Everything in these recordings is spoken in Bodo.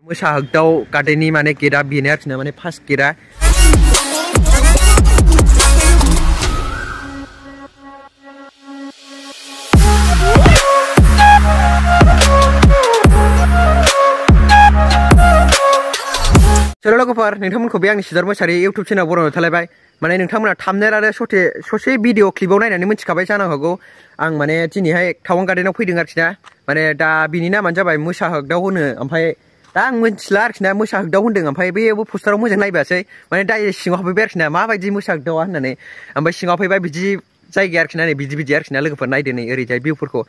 मोसा हगदाव गार्डेननि माने गेटआ बेनो आरोखि ना माने फार्स्ट गेटआ चलो लोगोफोर नोंथांमोनखौ बे आंनि सिदार मोसाहारि इउटुब चेनेल बरायना थालायबाय माने नोंथांमोना थाम्बनेल आरो ससे भिडिअ क्लिपाव नायनानै मिथिखाबाय जानो हागौ आं माने दिनैहाय टावां गार्डेनाव फैदों आरोखि ना माने दा बिनि नामानो जाबाय मोसा हगदाव होनो ओमफ्राय दा आं मिथिला आरोखि ना मोसा हगदाव होनदों ओमफ्राय बेबो पोस्टाराव मोजां नायबासै माने डाइरेक्ट सिङाव हाबफैबाय आरोखि ना माबायदि मोसा हगदावा होननानै ओमफ्राय सिङाव फैबाय बिदि जायगाया आरोखि ना नै बिदि आरोखि ना लोगोफोर नायदो नै ओरैजाय भिउफोरखौ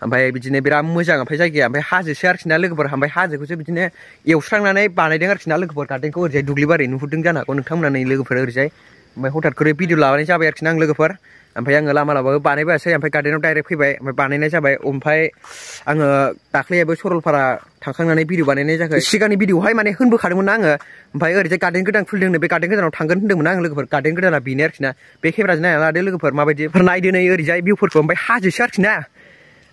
ओमफ्राय बिदिनो बिराद मोजां ओमफ्राय जायगाया ओमफ्राय हाजोसो आरोखि ना लोगोफोर ओमफ्राय हाजोखौसो बिदिनो एवस्रांनानै बानायदों आरोखि ना लोगोफोर गार्डेनखौ ओरैजाय दुब्लिबारि नुहुरदों जानो हागौ नोंथांमोना नै लोगोफोर ओरैजाय ओमफ्राय हठात करे भिडिअ लाबाय जाबाय आरोखि ना आं लोगोफोर ओमफ्राय आङो लामाबो बानायबायसै ओमफ्राय गार्डेनाव डाइरेक्ट फैबाय ओमफ्राय बानायनाय जाबाय ओमफ्राय आङो दाख्लैबो सरलपारा थांखांनानै भिडिअ बानायनाय जायाखै सिगांनि भिडिअहाय माने होनबोखादोंमोन आङो ओमफ्राय ओरैजाय गार्डेन गोदान खुलिदोंनो बे गार्डेन गोदानाव थांगोन होनदोंमोन आं लोगोफोर गार्डेन गोदाना बेनो आरोखि ना बे केमेराजों नायना लादो लोगोफोर माबायदि नायदो नै ओरैजाय भिउफोरखौ ओमफ्राय हाजोसो आरोखि ना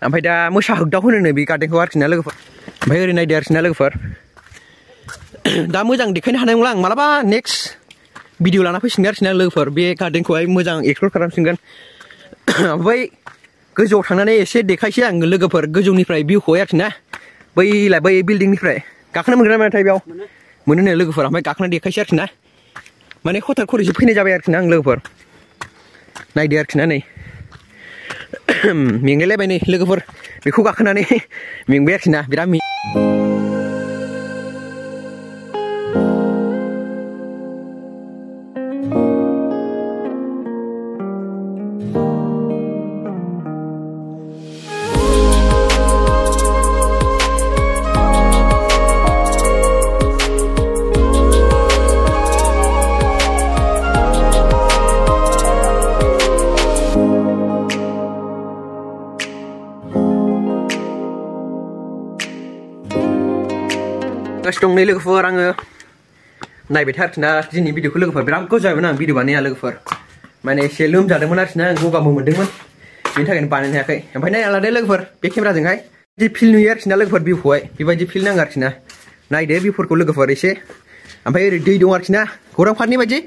ओमफ्राय दा मोसा हगदाव होनो बे गार्डेनखौ आरोखि ना लोगोफोर ओमफ्राय ओरै नायदो आरोखि ना लोगोफोर दा मोजां देखायनो हानाय नंला आं मालाबा नेक्स्ट भिडिअ लाना फैसिगोन आरोखि ना लोगोफोर बे गार्डेनखौहाय मोजां एक्सप्लर खालामसिगोन ओमफ्राय गोजौआव थांनानै एसे देखायसै आं लोगोफोर गोजौनिफ्राय भिउखौहाय आरोखि ना बै बिल्डिंनिफ्राय गाखोनो मोनगोन ना मोनाथाय बेयाव मोनो लोगोफोर ओमफ्राय गाखोना देखायसै आरोखि ना माने हठात खरैसो फैनाय जाबाय आरोखि ना आं लोगोफोर नायदो आरोखि ना नै मेंलायलायबाय नै लोगोफोर बेखौ गाखोनानै मेंबाय आरोखि ना बिराद दं नै लोगोफोर आङो नायबाय था आरोखि ना दिनै भिडिअखौ लोगोफोर बिराद गोजौ जाबायमोन आं भिडिअ बानाया लोगोफोर माने एसे लोमजादोंमोन आरोखि ना गगाबो मोनदोंमोन बेनि थाखायनो बानायनो हायाखै ओमफ्राय नायना लादो लोगोफोर बे केमेराजोंहाय बिदि फिल नुयो आरोखि ना लोगोफोर भिउखौहाय बेबायदि फिल नाङो आरोखि ना नायदो भिउफोरखौ लोगोफोर एसे ओमफ्राय ओरै दै दं आरोखि ना गौरां पार्कनि बायदि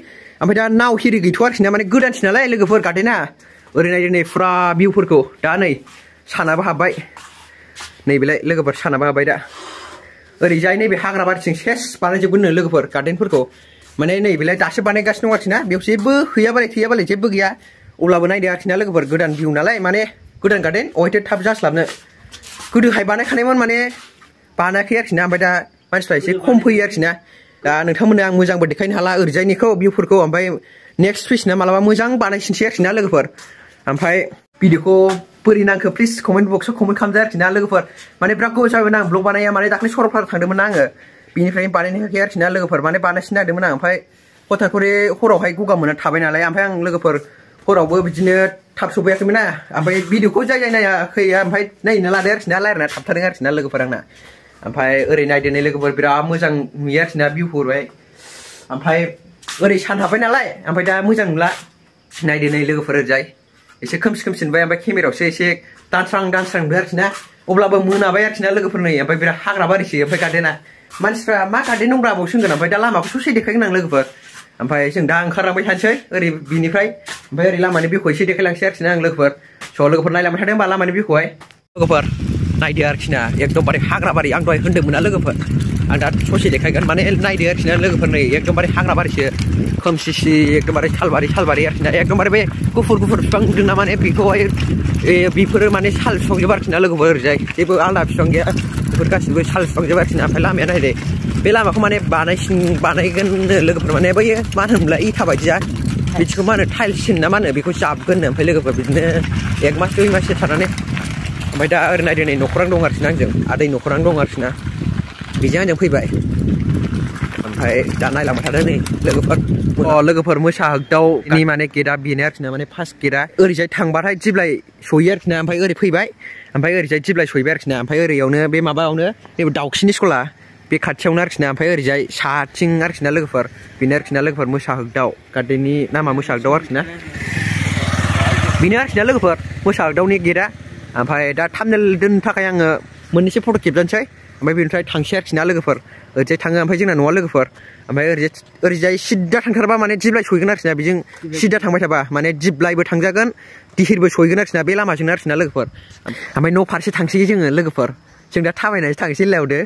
ओमफ्राय दा नाव हिरि गैथ'आ आरोखि ना माने गोदानसो नालाय लोगोफोर गार्डेना ओरै नायदो नै फुरा भिउफोरखौ दा नै सानाबो हाबबाय नैबेलाय लोगोफोर सानाबो हाबबाय दा ओरैजाय नैबे हाग्रा बारिथिं सेस बानायजोबगोननो लोगोफोर गार्डेनफोरखौ माने नैबेलाय दासो बानायगासिनो दं आरोखि ना बेयाव जेबो थैयाबालाय जेबो गैया अब्लाबो नायदो आरोखि ना लोगोफोर गोदान भिउ नालाय माने गोदान गार्डेन अहायथो थाब जास्लाबनो गोदोहाय बानायखानायमोन माने बानायाखै आरोखि ना ओमफ्राय दा मानसिफ्रा एसे खम फैयो आरोखि ना दा नोंथांमोननो आं मोजांबो देखायनो हाला ओरैजायनिखौ भिउफोरखौ ओमफ्राय नेक्स्ट फैसिना मालाबा मोजां बानायफिनसै आरोखि ना लोगोफोर ओमफ्राय भिडिअखौ बोरै नांखो प्लिज कमेन्ट बक्सआव कमेन्ट खालामदो आरोखि ना लोगोफोर माने बिराद गोबाव जाबायमोन आं ब्लग बानाया माने दाख्लै सरलपारा थांदोंमोन आङो बेनिफ्रायनो बानायनो हायाखै आरोखि ना लोगोफोर माने बानायसिनो नागिरदोंमोन आं ओमफ्राय हठात करे हरावहाय गगा मोनना थाबाय नालाय ओमफ्राय आं लोगोफोर हरावबो बिदिनो थाब सफैयाखैमोन ना ओमफ्राय भिडिअखौ जाय नायाखै ओमफ्य नायनो लादो आरोखि ना रायलायना थाबथादों आरोखि ना लोगोफोर आंना ओमफ्राय ओरै नायदो नै लोगोफोर बिराद मोजां नुयो आरोखि ना भिउखौहाय ओमफ्राय ओरै सान हाबबाय नालाय ओमफ्राय दा मोजां नुला नायदो नै लोगोफोर ओरैजाय एसे खोमसि नुबाय ओमफ्राय केमेरायावसो एसे दानस्रां नुबाय आरोखि ना अब्लाबो मोनाबाय आरोखि ना लोगोफोर नै ओमफ्राय बिराद हाग्रा बारिसो ओमफ्राय गार्डेना मानसिफ्रा मा गार्डेन दंब्रा बावसो होनगोन ओमफ्राय दा लामाखौ ससे देखायगोन आं लोगोफोर ओमफ्राय जों दा ओंखारलांबाय थानोसै ओरै बिनिफ्राय ओमफ्राय ओरै लामानि भिउखौ एसे देखायलांसै आरोखि ना आं लोगोफोर स' लोगोफोर नायलांबाय थादों होनबा लामानि भिउखौहाय लोगोफोर नायदो आरोखि ना एकदमबारे हाग्रा बारि आं दहाय होनदोंमोन ना लोगोफोर आं दा ससे देखायगोन माने नायदो आरोखि ना लोगोफोर नै एकदमबारे हाग्रा बारिसो खोमसि एकदमबारे सालबारि आरोखि ना एकदमबारे बे गुफुर बिफां नुदों ना माने बेखौहाय बेफोरो माने साल बिफांजोब आरोखि ना लोगोफोर ओरैजाय जेबो आलादा बिफां गैया बेफोर गासिबो साल बिफांजोब आरोखि ना ओमफ्राय लामाया नायदो बे लामाखौ माने बानायगोननो लोगोफोर माने बैयो मा होनोमोनलाय इथा बायदिया बिदिखौ मा होनो टाइल्स ना मा होनो बेखौ जाबगोननो ओमफ्राय लोगोफोर बिदिनो 1 मास 2 माससो थानानै ओमफ्राय दा ओरै नायदो नै न'खरां दं आरोखि ना आंजों आदै न'खरां दं आरोखि ना बेजों आंजों फैबाय ओमफ्राय दा नायलांबाय थादों नै लोगोफोर मोसा हगदावनि माने गेटआ बेनो आरोखि ना माने फार्स्ट गेटआ ओरैजाय थांबाथाय दिब्लाय सहैयो आरोखि ना ओमफ्राय ओरै फैबाय ओमफ्राय ओरैजाय दिब्लाय सहैबाय आरोखि ना ओमफ्राय ओरैयावनो बे माबायावनो नैबे दाउखिनि स्कुला बे खाथियावनो आरोखि ना ओमफ्राय ओरैजाय साथिं आरोखि ना लोगोफोर बेनो आरोखि ना लोगोफोर मोसा हगदाव गार्डेननि नामा मोसा हगदाव आरोखि ना बेनो आरोखि ना लोगोफोर मोसा हगदावनि गेटआ ओमफ्राय दा थाम्बनेल दोननो थाखाय आङो मोननैसो फट' खेबजानोसै ओमफ्राय बेनिफ्राय थांसै आरोखि ना लोगोफोर ओरैजाय थाङो ओमफ्राय जोंना न'आ लोगोफोर ओमफ्राय ओरैजाय सिद्दा थांथारबा माने दिप्लाय सहैगोन आरोखि ना बेजों सिद्दा थांबाय थाबा माने दिप्लायबो थांजागोन दिहिरबो सहैगोन आरोखि ना बे लामाजोंनो आरोखि ना लोगोफोर ओमफ्राय न' फारसे थांसै जोङो लोगोफोर जों दा थाबायनानैसो थांसै लावदो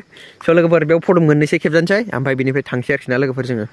स' लोगोफोर बेयाव फट' मोननैसो खेबजानोसै ओमफ्राय बेनिफ्राय थांसै आरोखि ना लोगोफोर जोङो